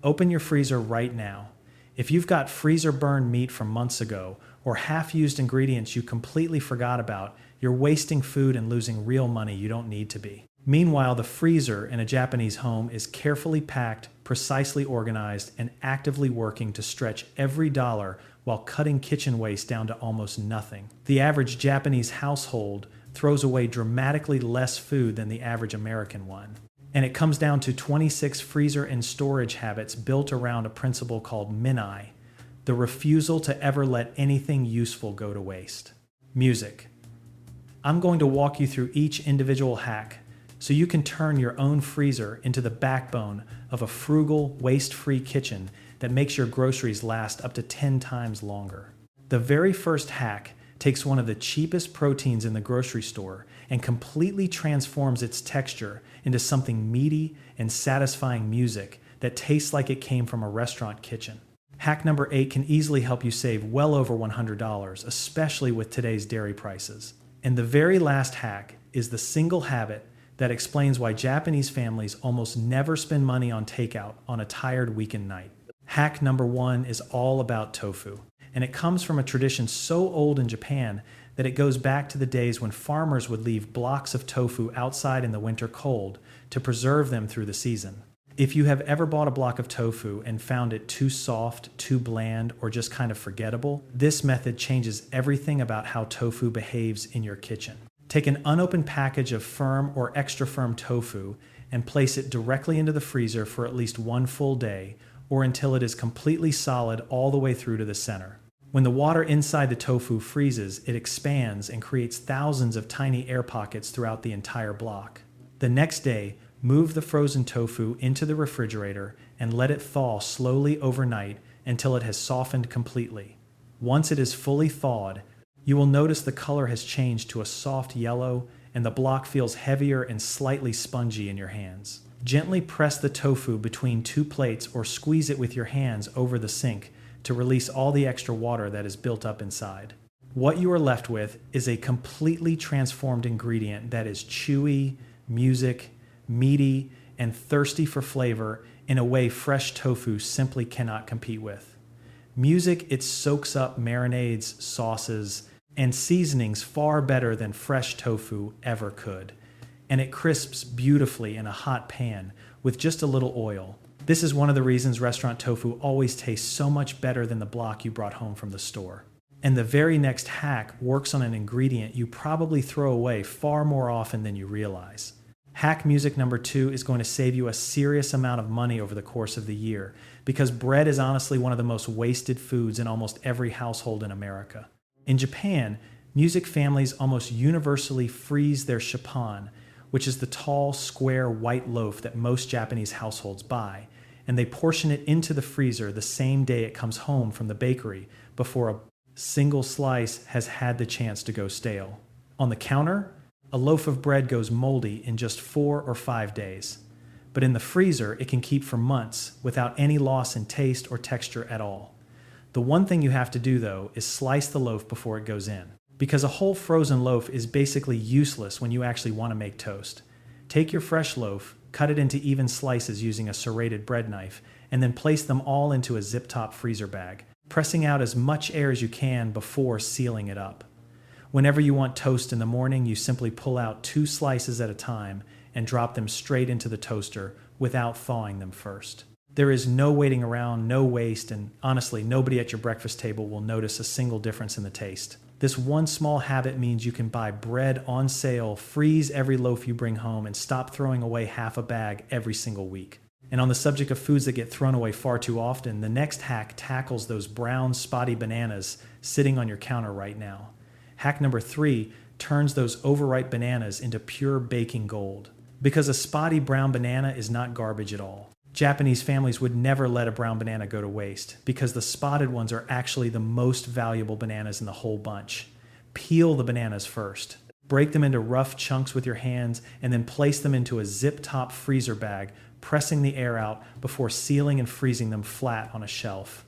Open your freezer right now. If you've got freezer burned meat from months ago or half-used ingredients you completely forgot about, you're wasting food and losing real money you don't need to be. Meanwhile, the freezer in a Japanese home is carefully packed, precisely organized, and actively working to stretch every dollar while cutting kitchen waste down to almost nothing. The average Japanese household throws away dramatically less food than the average American one. And it comes down to 26 freezer and storage habits built around a principle called minai, the refusal to ever let anything useful go to waste. Music. I'm going to walk you through each individual hack so you can turn your own freezer into the backbone of a frugal, waste-free kitchen that makes your groceries last up to 10 times longer. The very first hack takes one of the cheapest proteins in the grocery store and completely transforms its texture into something meaty and satisfying music that tastes like it came from a restaurant kitchen. Hack number 8 can easily help you save well over $100, especially with today's dairy prices. And the very last hack is the single habit that explains why Japanese families almost never spend money on takeout on a tired weekend night. Hack number 1 is all about tofu, and it comes from a tradition so old in Japan that it goes back to the days when farmers would leave blocks of tofu outside in the winter cold to preserve them through the season. If you have ever bought a block of tofu and found it too soft, too bland, or just kind of forgettable, this method changes everything about how tofu behaves in your kitchen. Take an unopened package of firm or extra firm tofu and place it directly into the freezer for at least one full day, or until it is completely solid all the way through to the center. When the water inside the tofu freezes, it expands and creates thousands of tiny air pockets throughout the entire block. The next day, move the frozen tofu into the refrigerator and let it thaw slowly overnight until it has softened completely. Once it is fully thawed, you will notice the color has changed to a soft yellow and the block feels heavier and slightly spongy in your hands. Gently press the tofu between two plates or squeeze it with your hands over the sink to release all the extra water that is built up inside. What you are left with is a completely transformed ingredient that is chewy, meaty, and thirsty for flavor in a way fresh tofu simply cannot compete with. It soaks up marinades, sauces, and seasonings far better than fresh tofu ever could. And it crisps beautifully in a hot pan with just a little oil. This is one of the reasons restaurant tofu always tastes so much better than the block you brought home from the store. And the very next hack works on an ingredient you probably throw away far more often than you realize. Hack music number 2 is going to save you a serious amount of money over the course of the year, because bread is honestly one of the most wasted foods in almost every household in America. In Japan, music families almost universally freeze their chippan, which is the tall, square, white loaf that most Japanese households buy, and they portion it into the freezer the same day it comes home from the bakery before a single slice has had the chance to go stale. On the counter, a loaf of bread goes moldy in just 4 or 5 days. But in the freezer, it can keep for months without any loss in taste or texture at all. The one thing you have to do, though, is slice the loaf before it goes in, because a whole frozen loaf is basically useless when you actually want to make toast. Take your fresh loaf, cut it into even slices using a serrated bread knife, and then place them all into a zip-top freezer bag, pressing out as much air as you can before sealing it up. Whenever you want toast in the morning, you simply pull out 2 slices at a time and drop them straight into the toaster without thawing them first. There is no waiting around, no waste, and honestly, nobody at your breakfast table will notice a single difference in the taste. This one small habit means you can buy bread on sale, freeze every loaf you bring home, and stop throwing away half a bag every single week. And on the subject of foods that get thrown away far too often, the next hack tackles those brown, spotty bananas sitting on your counter right now. Hack number 3 turns those overripe bananas into pure baking gold. Because a spotty brown banana is not garbage at all. Japanese families would never let a brown banana go to waste, because the spotted ones are actually the most valuable bananas in the whole bunch. Peel the bananas first. Break them into rough chunks with your hands, and then place them into a zip-top freezer bag, pressing the air out before sealing and freezing them flat on a shelf.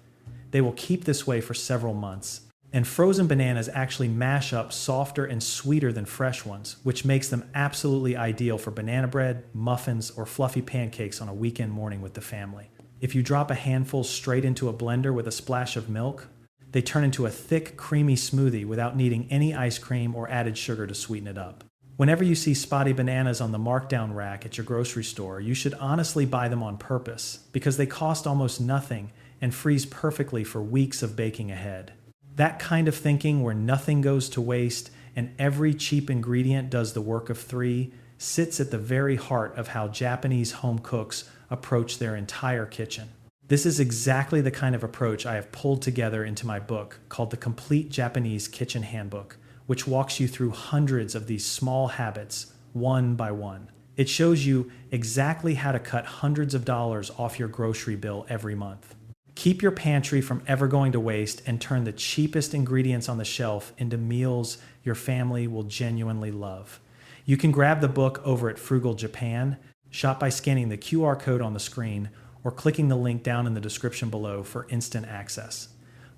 They will keep this way for several months. And frozen bananas actually mash up softer and sweeter than fresh ones, which makes them absolutely ideal for banana bread, muffins, or fluffy pancakes on a weekend morning with the family. If you drop a handful straight into a blender with a splash of milk, they turn into a thick, creamy smoothie without needing any ice cream or added sugar to sweeten it up. Whenever you see spotty bananas on the markdown rack at your grocery store, you should honestly buy them on purpose because they cost almost nothing and freeze perfectly for weeks of baking ahead. That kind of thinking where nothing goes to waste and every cheap ingredient does the work of three sits at the very heart of how Japanese home cooks approach their entire kitchen. This is exactly the kind of approach I have pulled together into my book called The Complete Japanese Kitchen Handbook, which walks you through hundreds of these small habits, one by one. It shows you exactly how to cut hundreds of dollars off your grocery bill every month. Keep your pantry from ever going to waste and turn the cheapest ingredients on the shelf into meals your family will genuinely love. You can grab the book over at Frugal Japan, shop by scanning the QR code on the screen, or clicking the link down in the description below for instant access.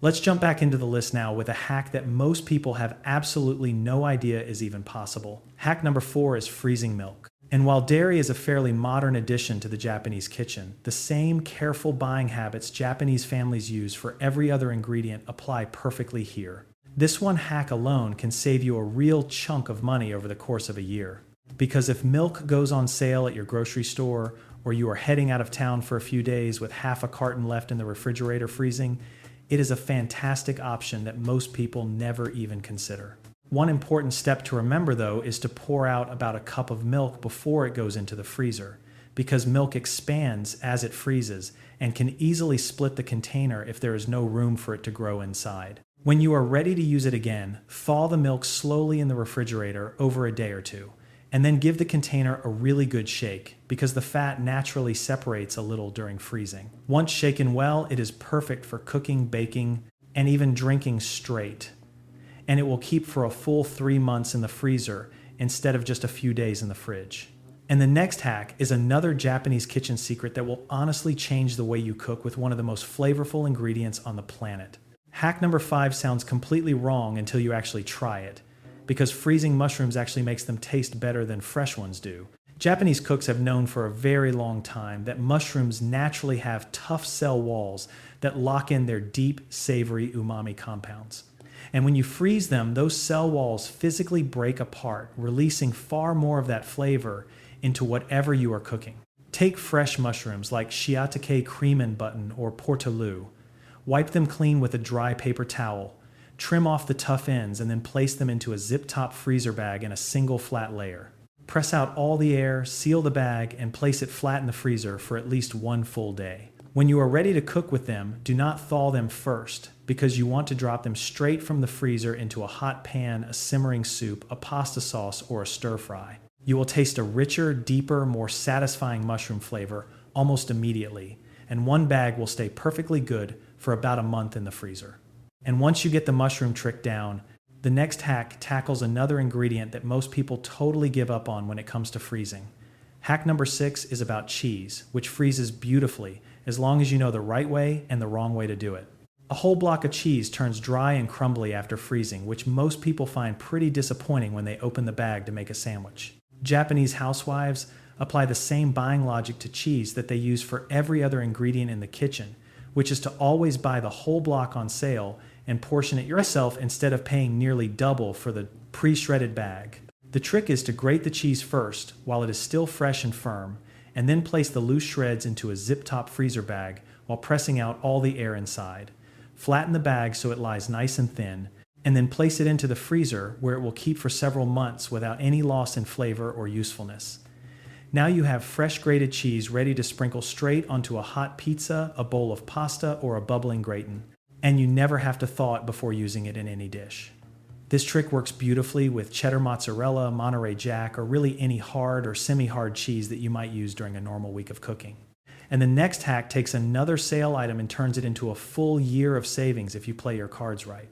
Let's jump back into the list now with a hack that most people have absolutely no idea is even possible. Hack number 4 is freezing milk. And while dairy is a fairly modern addition to the Japanese kitchen, the same careful buying habits Japanese families use for every other ingredient apply perfectly here. This one hack alone can save you a real chunk of money over the course of a year. Because if milk goes on sale at your grocery store, or you are heading out of town for a few days with half a carton left in the refrigerator freezing, it is a fantastic option that most people never even consider. One important step to remember, though, is to pour out about a cup of milk before it goes into the freezer, because milk expands as it freezes and can easily split the container if there is no room for it to grow inside. When you are ready to use it again, thaw the milk slowly in the refrigerator over a day or two, and then give the container a really good shake, because the fat naturally separates a little during freezing. Once shaken well, it is perfect for cooking, baking, and even drinking straight. And it will keep for a full 3 months in the freezer instead of just a few days in the fridge. And the next hack is another Japanese kitchen secret that will honestly change the way you cook with one of the most flavorful ingredients on the planet. Hack number 5 sounds completely wrong until you actually try it, because freezing mushrooms actually makes them taste better than fresh ones do. Japanese cooks have known for a very long time that mushrooms naturally have tough cell walls that lock in their deep, savory umami compounds. And when you freeze them, those cell walls physically break apart, releasing far more of that flavor into whatever you are cooking. Take fresh mushrooms like shiitake cream button or portobello. Wipe them clean with a dry paper towel. Trim off the tough ends and then place them into a zip-top freezer bag in a single flat layer. Press out all the air, seal the bag, and place it flat in the freezer for at least 1 full day. When you are ready to cook with them, do not thaw them first, because you want to drop them straight from the freezer into a hot pan, a simmering soup, a pasta sauce, or a stir-fry. You will taste a richer, deeper, more satisfying mushroom flavor almost immediately, and one bag will stay perfectly good for about a month in the freezer. And once you get the mushroom trick down, the next hack tackles another ingredient that most people totally give up on when it comes to freezing. Hack number 6 is about cheese, which freezes beautifully as long as you know the right way and the wrong way to do it. A whole block of cheese turns dry and crumbly after freezing, which most people find pretty disappointing when they open the bag to make a sandwich. Japanese housewives apply the same buying logic to cheese that they use for every other ingredient in the kitchen, which is to always buy the whole block on sale and portion it yourself instead of paying nearly double for the pre-shredded bag. The trick is to grate the cheese first while it is still fresh and firm, and then place the loose shreds into a zip-top freezer bag while pressing out all the air inside. Flatten the bag so it lies nice and thin, and then place it into the freezer where it will keep for several months without any loss in flavor or usefulness. Now you have fresh grated cheese ready to sprinkle straight onto a hot pizza, a bowl of pasta, or a bubbling gratin, and you never have to thaw it before using it in any dish. This trick works beautifully with cheddar mozzarella, Monterey Jack, or really any hard or semi-hard cheese that you might use during a normal week of cooking. And the next hack takes another sale item and turns it into a full year of savings if you play your cards right.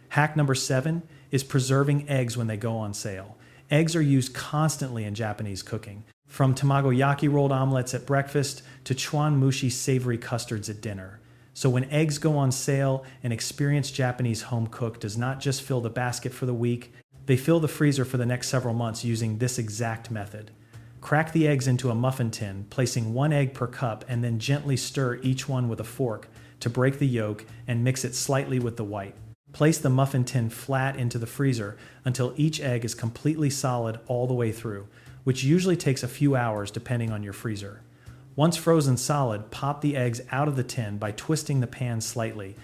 Hack number 7 is preserving eggs when they go on sale. Eggs are used constantly in Japanese cooking, from tamagoyaki rolled omelets at breakfast to chuan-mushi savory custards at dinner. So when eggs go on sale, an experienced Japanese home cook does not just fill the basket for the week, they fill the freezer for the next several months using this exact method. Crack the eggs into a muffin tin, placing 1 egg per cup, and then gently stir each one with a fork to break the yolk and mix it slightly with the white. Place the muffin tin flat into the freezer until each egg is completely solid all the way through, which usually takes a few hours depending on your freezer. Once frozen solid, pop the eggs out of the tin by twisting the pan slightly,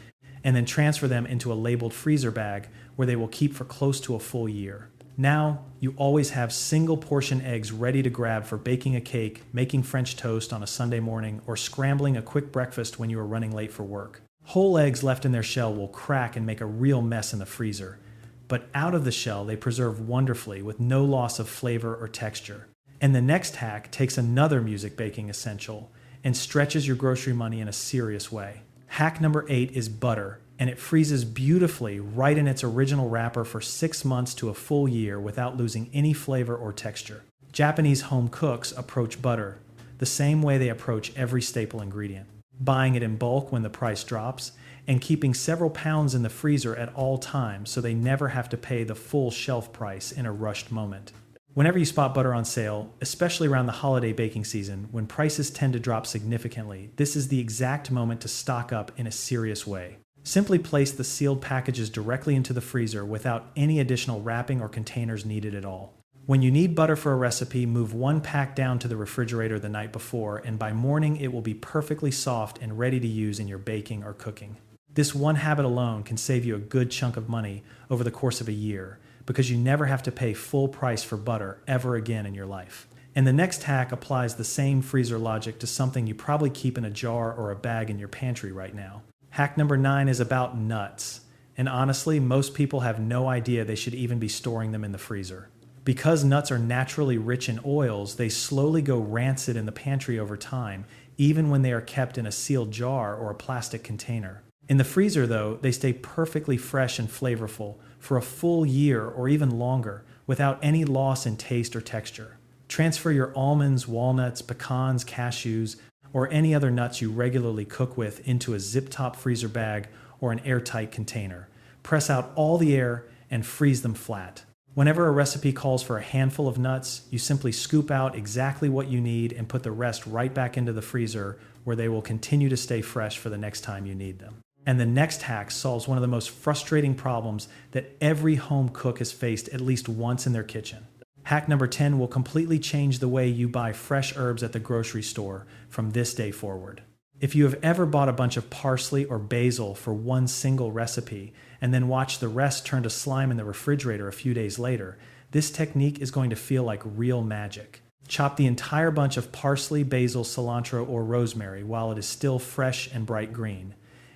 and then transfer them into a labeled freezer bag where they will keep for close to a full year. Now, you always have single portion eggs ready to grab for baking a cake, making French toast on a Sunday morning, or scrambling a quick breakfast when you are running late for work. Whole eggs left in their shell will crack and make a real mess in the freezer, but out of the shell they preserve wonderfully with no loss of flavor or texture. And the next hack takes another music baking essential and stretches your grocery money in a serious way. Hack number 8 is butter, and it freezes beautifully right in its original wrapper for 6 months to a full year without losing any flavor or texture. Japanese home cooks approach butter the same way they approach every staple ingredient, buying it in bulk when the price drops, and keeping several pounds in the freezer at all times so they never have to pay the full shelf price in a rushed moment. Whenever you spot butter on sale, especially around the holiday baking season, when prices tend to drop significantly, this is the exact moment to stock up in a serious way. Simply place the sealed packages directly into the freezer without any additional wrapping or containers needed at all. When you need butter for a recipe, move 1 pack down to the refrigerator the night before, and by morning it will be perfectly soft and ready to use in your baking or cooking. This one habit alone can save you a good chunk of money over the course of a year, because you never have to pay full price for butter ever again in your life. And the next hack applies the same freezer logic to something you probably keep in a jar or a bag in your pantry right now. Hack number 9 is about nuts. And honestly, most people have no idea they should even be storing them in the freezer. Because nuts are naturally rich in oils, they slowly go rancid in the pantry over time, even when they are kept in a sealed jar or a plastic container. In the freezer, though, they stay perfectly fresh and flavorful for a full year or even longer without any loss in taste or texture. Transfer your almonds, walnuts, pecans, cashews, or any other nuts you regularly cook with into a zip-top freezer bag or an airtight container. Press out all the air and freeze them flat. Whenever a recipe calls for a handful of nuts, you simply scoop out exactly what you need and put the rest right back into the freezer where they will continue to stay fresh for the next time you need them. And the next hack solves one of the most frustrating problems that every home cook has faced at least once in their kitchen. Hack number 10 will completely change the way you buy fresh herbs at the grocery store from this day forward. If you have ever bought a bunch of parsley or basil for one single recipe and then watched the rest turn to slime in the refrigerator a few days later, this technique is going to feel like real magic. Chop the entire bunch of parsley, basil, cilantro, or rosemary while it is still fresh and bright green,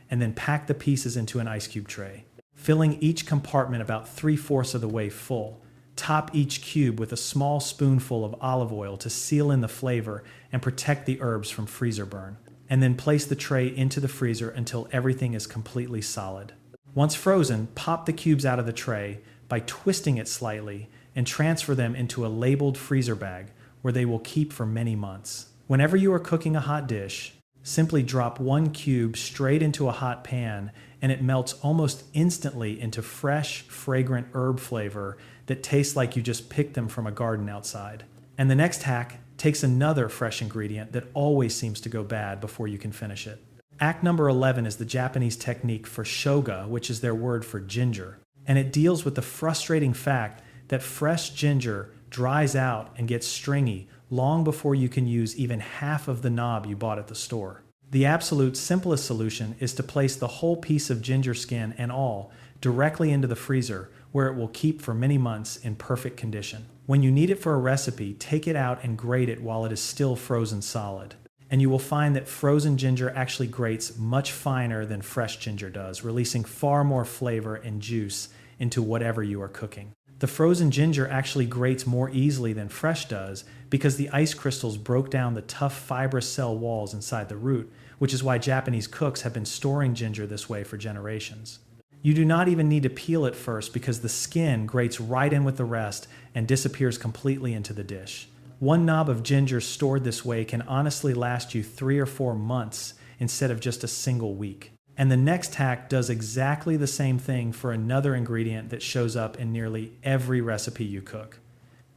and then pack the pieces into an ice cube tray, filling each compartment about 3/4 of the way full. Top each cube with a small spoonful of olive oil to seal in the flavor and protect the herbs from freezer burn, and then place the tray into the freezer until everything is completely solid. Once frozen, pop the cubes out of the tray by twisting it slightly and transfer them into a labeled freezer bag where they will keep for many months. Whenever you are cooking a hot dish, simply drop 1 cube straight into a hot pan and it melts almost instantly into fresh, fragrant herb flavor that tastes like you just picked them from a garden outside. And the next hack takes another fresh ingredient that always seems to go bad before you can finish it. Hack number 11 is the Japanese technique for shoga, which is their word for ginger. And it deals with the frustrating fact that fresh ginger dries out and gets stringy long before you can use even half of the knob you bought at the store. The absolute simplest solution is to place the whole piece of ginger skin and all directly into the freezer, where it will keep for many months in perfect condition. When you need it for a recipe, take it out and grate it while it is still frozen solid. And you will find that frozen ginger actually grates much finer than fresh ginger does, releasing far more flavor and juice into whatever you are cooking. The frozen ginger actually grates more easily than fresh does because the ice crystals broke down the tough fibrous cell walls inside the root, which is why Japanese cooks have been storing ginger this way for generations. You do not even need to peel it first because the skin grates right in with the rest and disappears completely into the dish. 1 knob of ginger stored this way can honestly last you 3 or 4 months instead of just a single week. And the next hack does exactly the same thing for another ingredient that shows up in nearly every recipe you cook.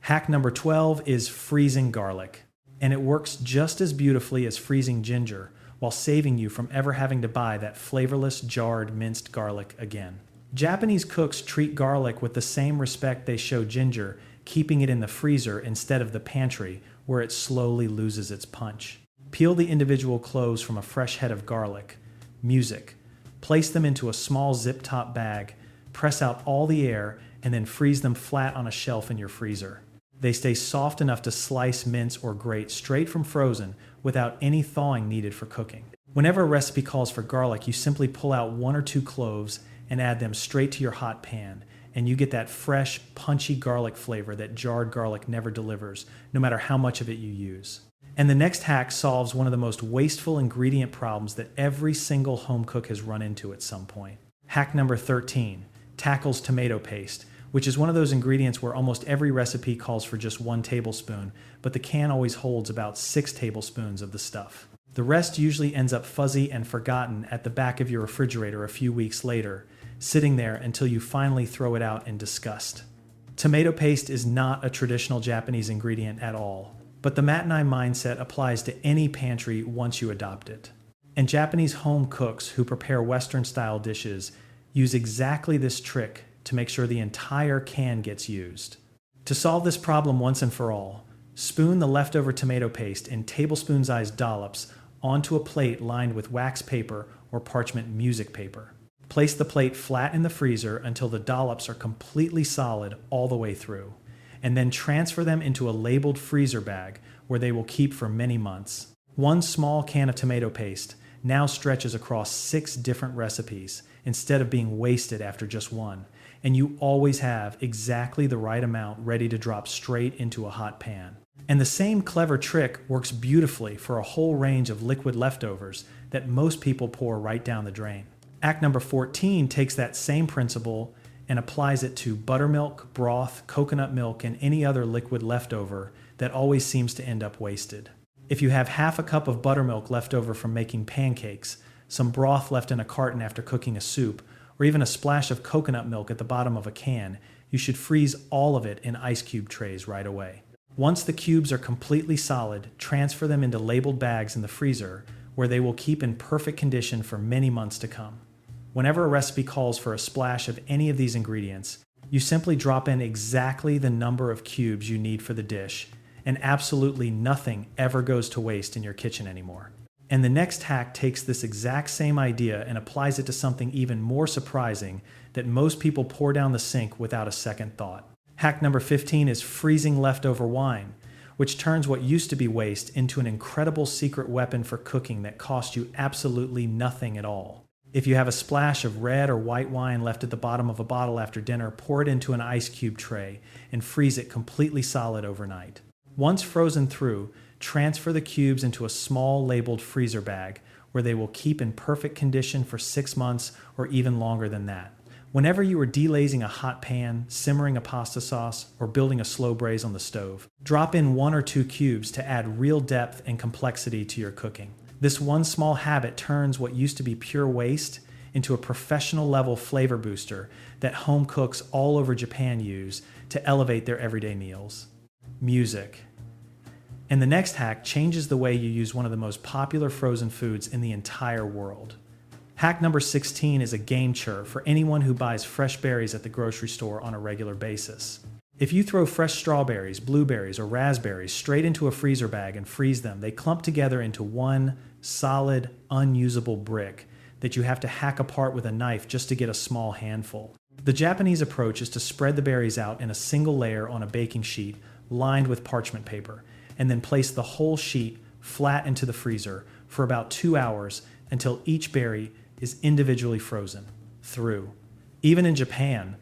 Hack number 12 is freezing garlic. And it works just as beautifully as freezing ginger while saving you from ever having to buy that flavorless, jarred, minced garlic again. Japanese cooks treat garlic with the same respect they show ginger, keeping it in the freezer instead of the pantry, where it slowly loses its punch. Peel the individual cloves from a fresh head of garlic. Music. Place them into a small zip-top bag, press out all the air, and then freeze them flat on a shelf in your freezer. They stay soft enough to slice, mince, or grate straight from frozen without any thawing needed for cooking. Whenever a recipe calls for garlic, you simply pull out 1 or 2 cloves and add them straight to your hot pan, and you get that fresh, punchy garlic flavor that jarred garlic never delivers, no matter how much of it you use. And the next hack solves one of the most wasteful ingredient problems that every single home cook has run into at some point. Hack number 13 tackles tomato paste, which is one of those ingredients where almost every recipe calls for just 1 tablespoon, but the can always holds about 6 tablespoons of the stuff. The rest usually ends up fuzzy and forgotten at the back of your refrigerator a few weeks later, sitting there until you finally throw it out in disgust. Tomato paste is not a traditional Japanese ingredient at all, but the Matanai mindset applies to any pantry once you adopt it. And Japanese home cooks who prepare Western-style dishes use exactly this trick to make sure the entire can gets used. To solve this problem once and for all, spoon the leftover tomato paste in tablespoon-sized dollops onto a plate lined with wax paper or parchment music paper. Place the plate flat in the freezer until the dollops are completely solid all the way through, and then transfer them into a labeled freezer bag where they will keep for many months. 1 small can of tomato paste now stretches across 6 different recipes instead of being wasted after just 1, and you always have exactly the right amount ready to drop straight into a hot pan. And the same clever trick works beautifully for a whole range of liquid leftovers that most people pour right down the drain. Hack number 14 takes that same principle and applies it to buttermilk, broth, coconut milk, and any other liquid leftover that always seems to end up wasted. If you have half a cup of buttermilk left over from making pancakes, some broth left in a carton after cooking a soup, or even a splash of coconut milk at the bottom of a can, you should freeze all of it in ice cube trays right away. Once the cubes are completely solid, transfer them into labeled bags in the freezer, where they will keep in perfect condition for many months to come. Whenever a recipe calls for a splash of any of these ingredients, you simply drop in exactly the number of cubes you need for the dish, and absolutely nothing ever goes to waste in your kitchen anymore. And the next hack takes this exact same idea and applies it to something even more surprising that most people pour down the sink without a second thought. Hack number 15 is freezing leftover wine, which turns what used to be waste into an incredible secret weapon for cooking that costs you absolutely nothing at all. If you have a splash of red or white wine left at the bottom of a bottle after dinner, pour it into an ice cube tray and freeze it completely solid overnight. Once frozen through, transfer the cubes into a small labeled freezer bag where they will keep in perfect condition for 6 months or even longer than that. Whenever you are delazing a hot pan, simmering a pasta sauce, or building a slow braise on the stove, drop in 1 or 2 cubes to add real depth and complexity to your cooking. This one small habit turns what used to be pure waste into a professional level flavor booster that home cooks all over Japan use to elevate their everyday meals. Music. And the next hack changes the way you use one of the most popular frozen foods in the entire world. Hack number 16 is a game changer for anyone who buys fresh berries at the grocery store on a regular basis. If you throw fresh strawberries, blueberries, or raspberries straight into a freezer bag and freeze them, they clump together into one solid, unusable brick that you have to hack apart with a knife just to get a small handful. The Japanese approach is to spread the berries out in a single layer on a baking sheet lined with parchment paper, and then place the whole sheet flat into the freezer for about 2 hours until each berry is individually frozen through. Even in Japan,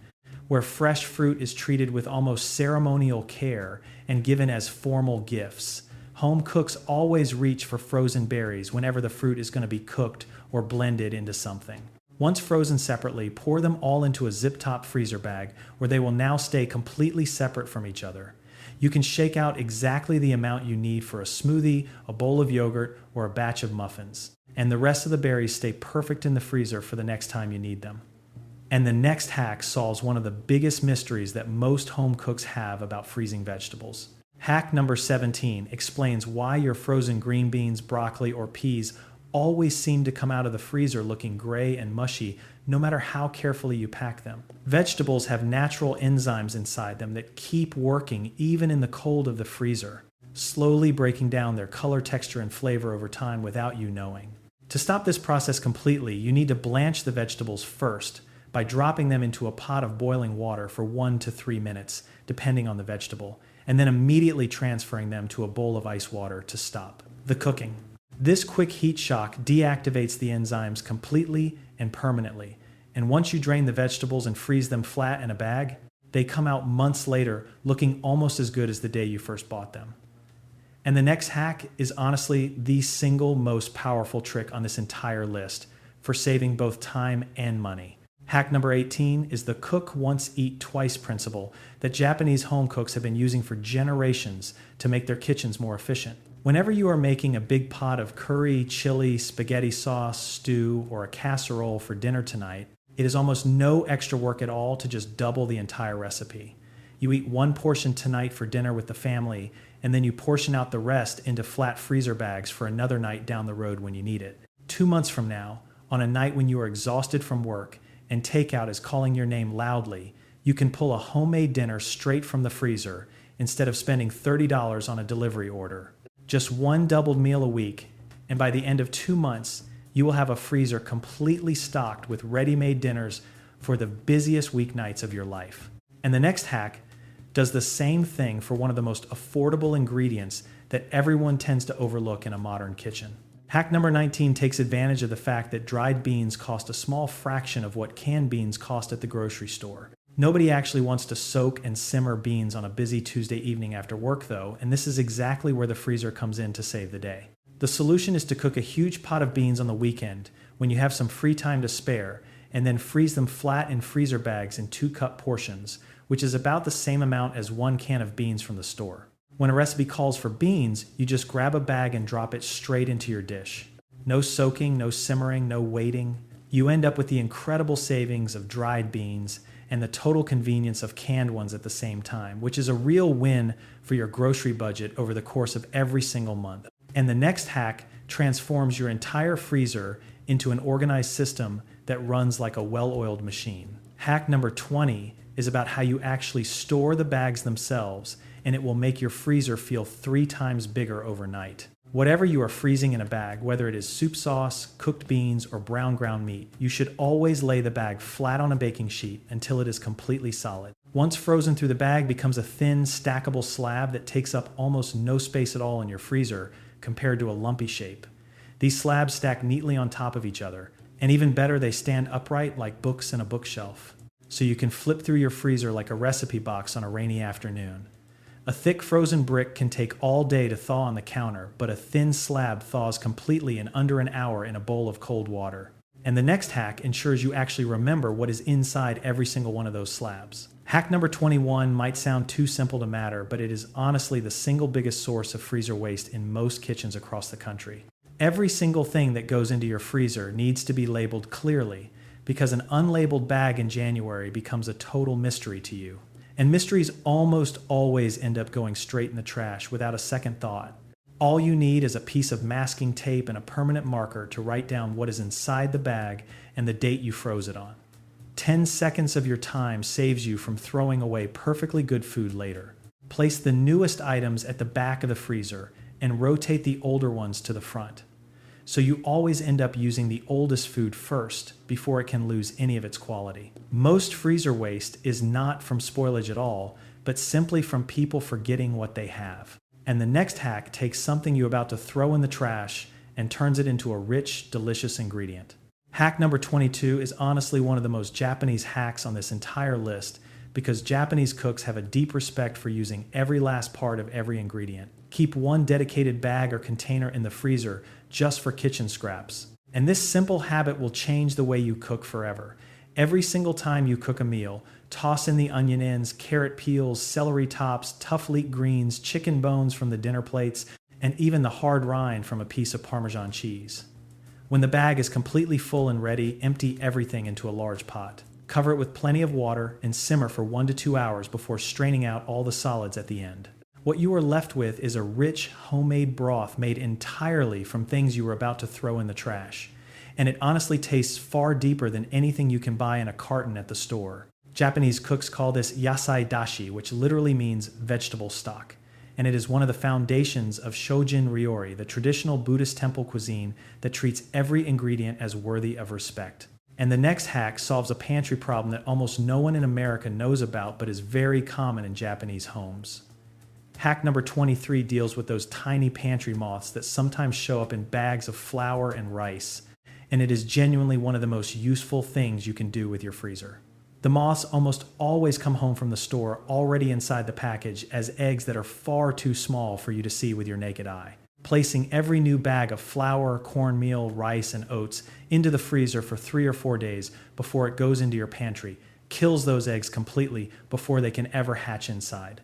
where fresh fruit is treated with almost ceremonial care and given as formal gifts, home cooks always reach for frozen berries whenever the fruit is going to be cooked or blended into something. Once frozen separately, pour them all into a zip-top freezer bag where they will now stay completely separate from each other. You can shake out exactly the amount you need for a smoothie, a bowl of yogurt, or a batch of muffins, and the rest of the berries stay perfect in the freezer for the next time you need them. And the next hack solves one of the biggest mysteries that most home cooks have about freezing vegetables. Hack number 17 explains why your frozen green beans, broccoli, or peas always seem to come out of the freezer looking gray and mushy no matter how carefully you pack them. Vegetables have natural enzymes inside them that keep working even in the cold of the freezer, slowly breaking down their color, texture, and flavor over time without you knowing. To stop this process completely, you need to blanch the vegetables first by dropping them into a pot of boiling water for 1 to 3 minutes, depending on the vegetable, and then immediately transferring them to a bowl of ice water to stop the cooking. This quick heat shock deactivates the enzymes completely and permanently, and once you drain the vegetables and freeze them flat in a bag, they come out months later looking almost as good as the day you first bought them. And the next hack is honestly the single most powerful trick on this entire list for saving both time and money. Hack number 18 is the cook once, eat twice principle that Japanese home cooks have been using for generations to make their kitchens more efficient. Whenever you are making a big pot of curry, chili, spaghetti sauce, stew, or a casserole for dinner tonight, it is almost no extra work at all to just double the entire recipe. You eat one portion tonight for dinner with the family, and then you portion out the rest into flat freezer bags for another night down the road when you need it. 2 months from now, on a night when you are exhausted from work and takeout is calling your name loudly, you can pull a homemade dinner straight from the freezer instead of spending $30 on a delivery order. Just one doubled meal a week, and by the end of 2 months, you will have a freezer completely stocked with ready-made dinners for the busiest weeknights of your life. And the next hack does the same thing for one of the most affordable ingredients that everyone tends to overlook in a modern kitchen. Hack number 19 takes advantage of the fact that dried beans cost a small fraction of what canned beans cost at the grocery store. Nobody actually wants to soak and simmer beans on a busy Tuesday evening after work though, and this is exactly where the freezer comes in to save the day. The solution is to cook a huge pot of beans on the weekend when you have some free time to spare, and then freeze them flat in freezer bags in 2-cup portions, which is about the same amount as 1 can of beans from the store. When a recipe calls for beans, you just grab a bag and drop it straight into your dish. No soaking, no simmering, no waiting. You end up with the incredible savings of dried beans and the total convenience of canned ones at the same time, which is a real win for your grocery budget over the course of every single month. And the next hack transforms your entire freezer into an organized system that runs like a well-oiled machine. Hack number 20 is about how you actually store the bags themselves, and it will make your freezer feel 3 times bigger overnight. Whatever you are freezing in a bag, whether it is soup sauce, cooked beans, or brown ground meat, you should always lay the bag flat on a baking sheet until it is completely solid. Once frozen through, the bag becomes a thin, stackable slab that takes up almost no space at all in your freezer compared to a lumpy shape. These slabs stack neatly on top of each other, and even better, they stand upright like books in a bookshelf. So you can flip through your freezer like a recipe box on a rainy afternoon. A thick frozen brick can take all day to thaw on the counter, but a thin slab thaws completely in under an hour in a bowl of cold water. And the next hack ensures you actually remember what is inside every single one of those slabs. Hack number 21 might sound too simple to matter, but it is honestly the single biggest source of freezer waste in most kitchens across the country. Every single thing that goes into your freezer needs to be labeled clearly, because an unlabeled bag in January becomes a total mystery to you. And mysteries almost always end up going straight in the trash without a second thought. All you need is a piece of masking tape and a permanent marker to write down what is inside the bag and the date you froze it on. 10 seconds of your time saves you from throwing away perfectly good food later. Place the newest items at the back of the freezer and rotate the older ones to the front. So you always end up using the oldest food first before it can lose any of its quality. Most freezer waste is not from spoilage at all, but simply from people forgetting what they have. And the next hack takes something you're about to throw in the trash and turns it into a rich, delicious ingredient. Hack number 22 is honestly one of the most Japanese hacks on this entire list because Japanese cooks have a deep respect for using every last part of every ingredient. Keep one dedicated bag or container in the freezer just for kitchen scraps. And this simple habit will change the way you cook forever. Every single time you cook a meal, toss in the onion ends, carrot peels, celery tops, tough leek greens, chicken bones from the dinner plates, and even the hard rind from a piece of Parmesan cheese. When the bag is completely full and ready, empty everything into a large pot. Cover it with plenty of water and simmer for 1 to 2 hours before straining out all the solids at the end. What you are left with is a rich, homemade broth made entirely from things you were about to throw in the trash. And it honestly tastes far deeper than anything you can buy in a carton at the store. Japanese cooks call this yasai dashi, which literally means vegetable stock. And it is one of the foundations of shojin ryori, the traditional Buddhist temple cuisine that treats every ingredient as worthy of respect. And the next hack solves a pantry problem that almost no one in America knows about but is very common in Japanese homes. Hack number 23 deals with those tiny pantry moths that sometimes show up in bags of flour and rice, and it is genuinely one of the most useful things you can do with your freezer. The moths almost always come home from the store already inside the package as eggs that are far too small for you to see with your naked eye. Placing every new bag of flour, cornmeal, rice, and oats into the freezer for 3 or 4 days before it goes into your pantry kills those eggs completely before they can ever hatch inside.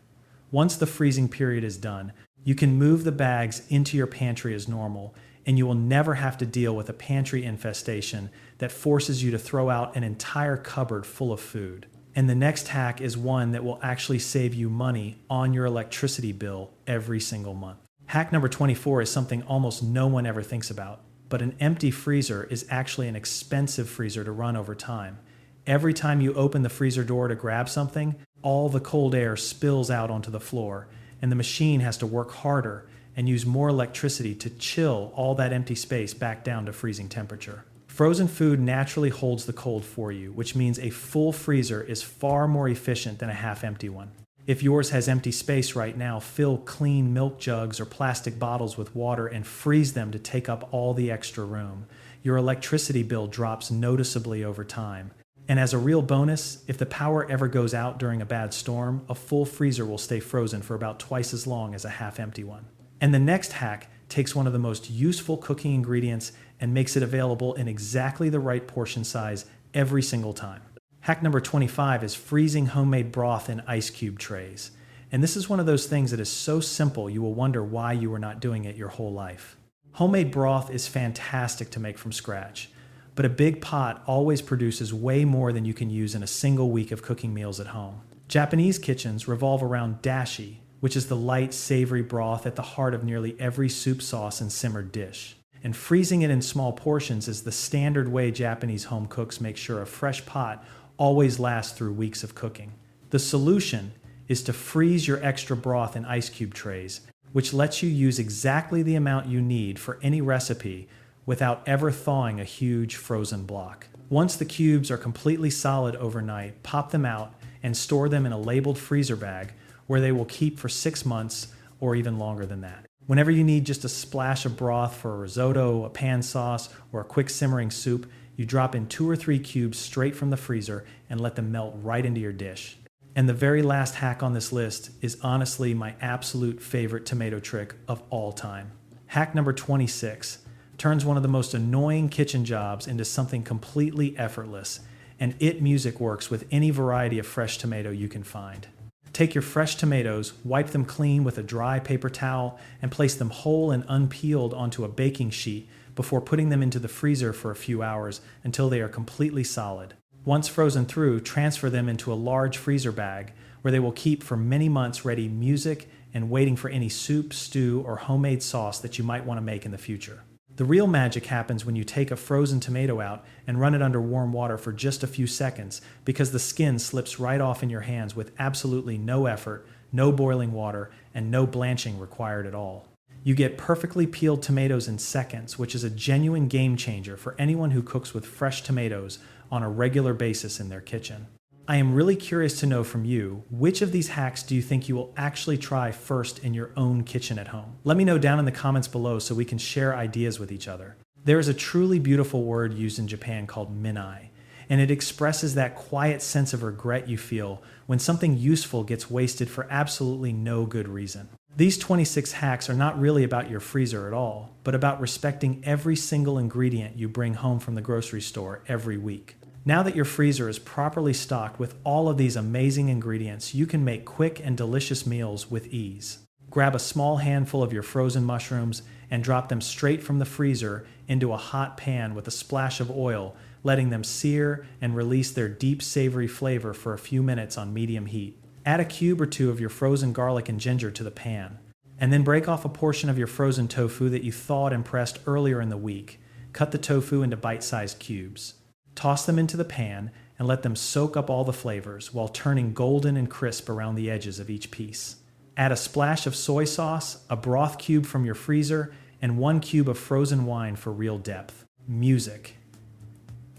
Once the freezing period is done, you can move the bags into your pantry as normal, and you will never have to deal with a pantry infestation that forces you to throw out an entire cupboard full of food. And the next hack is one that will actually save you money on your electricity bill every single month. Hack number 24 is something almost no one ever thinks about, but an empty freezer is actually an expensive freezer to run over time. Every time you open the freezer door to grab something, all the cold air spills out onto the floor, and the machine has to work harder and use more electricity to chill all that empty space back down to freezing temperature. Frozen food naturally holds the cold for you, which means a full freezer is far more efficient than a half-empty one. If yours has empty space right now, fill clean milk jugs or plastic bottles with water and freeze them to take up all the extra room. Your electricity bill drops noticeably over time. And as a real bonus, if the power ever goes out during a bad storm, a full freezer will stay frozen for about twice as long as a half-empty one. And the next hack takes one of the most useful cooking ingredients and makes it available in exactly the right portion size every single time. Hack number 25 is freezing homemade broth in ice cube trays. And this is one of those things that is so simple you will wonder why you were not doing it your whole life. Homemade broth is fantastic to make from scratch, but a big pot always produces way more than you can use in a single week of cooking meals at home. Japanese kitchens revolve around dashi, which is the light, savory broth at the heart of nearly every soup sauce and simmered dish. And freezing it in small portions is the standard way Japanese home cooks make sure a fresh pot always lasts through weeks of cooking. The solution is to freeze your extra broth in ice cube trays, which lets you use exactly the amount you need for any recipe without ever thawing a huge frozen block. Once the cubes are completely solid overnight, pop them out and store them in a labeled freezer bag where they will keep for 6 months or even longer than that. Whenever you need just a splash of broth for a risotto, a pan sauce, or a quick simmering soup, you drop in 2 or 3 cubes straight from the freezer and let them melt right into your dish. And the very last hack on this list is honestly my absolute favorite tomato trick of all time. Hack number 26 turns one of the most annoying kitchen jobs into something completely effortless, and it music works with any variety of fresh tomato you can find. Take your fresh tomatoes, wipe them clean with a dry paper towel, and place them whole and unpeeled onto a baking sheet before putting them into the freezer for a few hours until they are completely solid. Once frozen through, transfer them into a large freezer bag where they will keep for many months ready music and waiting for any soup, stew, or homemade sauce that you might want to make in the future. The real magic happens when you take a frozen tomato out and run it under warm water for just a few seconds, because the skin slips right off in your hands with absolutely no effort, no boiling water, and no blanching required at all. You get perfectly peeled tomatoes in seconds, which is a genuine game changer for anyone who cooks with fresh tomatoes on a regular basis in their kitchen. I am really curious to know from you, which of these hacks do you think you will actually try first in your own kitchen at home? Let me know down in the comments below so we can share ideas with each other. There is a truly beautiful word used in Japan called minai, and it expresses that quiet sense of regret you feel when something useful gets wasted for absolutely no good reason. These 26 hacks are not really about your freezer at all, but about respecting every single ingredient you bring home from the grocery store every week. Now that your freezer is properly stocked with all of these amazing ingredients, you can make quick and delicious meals with ease. Grab a small handful of your frozen mushrooms and drop them straight from the freezer into a hot pan with a splash of oil, letting them sear and release their deep savory flavor for a few minutes on medium heat. Add a cube or two of your frozen garlic and ginger to the pan, and then break off a portion of your frozen tofu that you thawed and pressed earlier in the week. Cut the tofu into bite-sized cubes. Toss them into the pan and let them soak up all the flavors while turning golden and crisp around the edges of each piece. Add a splash of soy sauce, a broth cube from your freezer, and 1 cube of frozen wine for real depth. Music.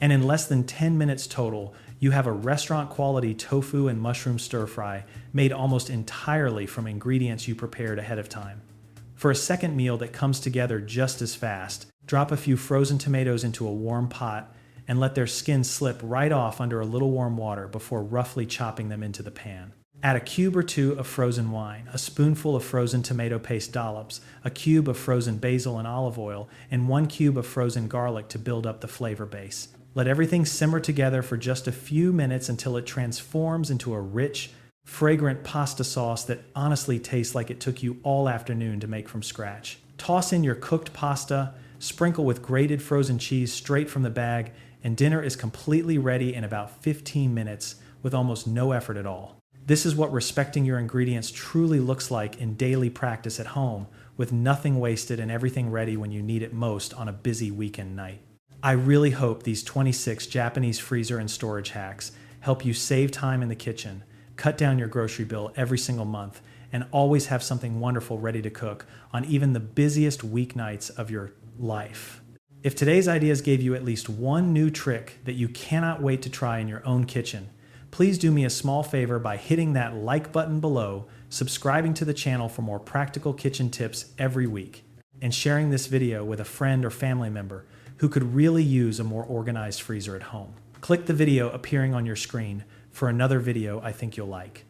And in less than 10 minutes total, you have a restaurant-quality tofu and mushroom stir-fry made almost entirely from ingredients you prepared ahead of time. For a second meal that comes together just as fast, drop a few frozen tomatoes into a warm pot and let their skin slip right off under a little warm water before roughly chopping them into the pan. Add a cube or two of frozen wine, a spoonful of frozen tomato paste dollops, a cube of frozen basil and olive oil, and 1 cube of frozen garlic to build up the flavor base. Let everything simmer together for just a few minutes until it transforms into a rich, fragrant pasta sauce that honestly tastes like it took you all afternoon to make from scratch. Toss in your cooked pasta, sprinkle with grated frozen cheese straight from the bag, and dinner is completely ready in about 15 minutes with almost no effort at all. This is what respecting your ingredients truly looks like in daily practice at home, with nothing wasted and everything ready when you need it most on a busy weekend night. I really hope these 26 Japanese freezer and storage hacks help you save time in the kitchen, cut down your grocery bill every single month, and always have something wonderful ready to cook on even the busiest weeknights of your life. If today's ideas gave you at least one new trick that you cannot wait to try in your own kitchen, please do me a small favor by hitting that like button below, subscribing to the channel for more practical kitchen tips every week, and sharing this video with a friend or family member who could really use a more organized freezer at home. Click the video appearing on your screen for another video I think you'll like.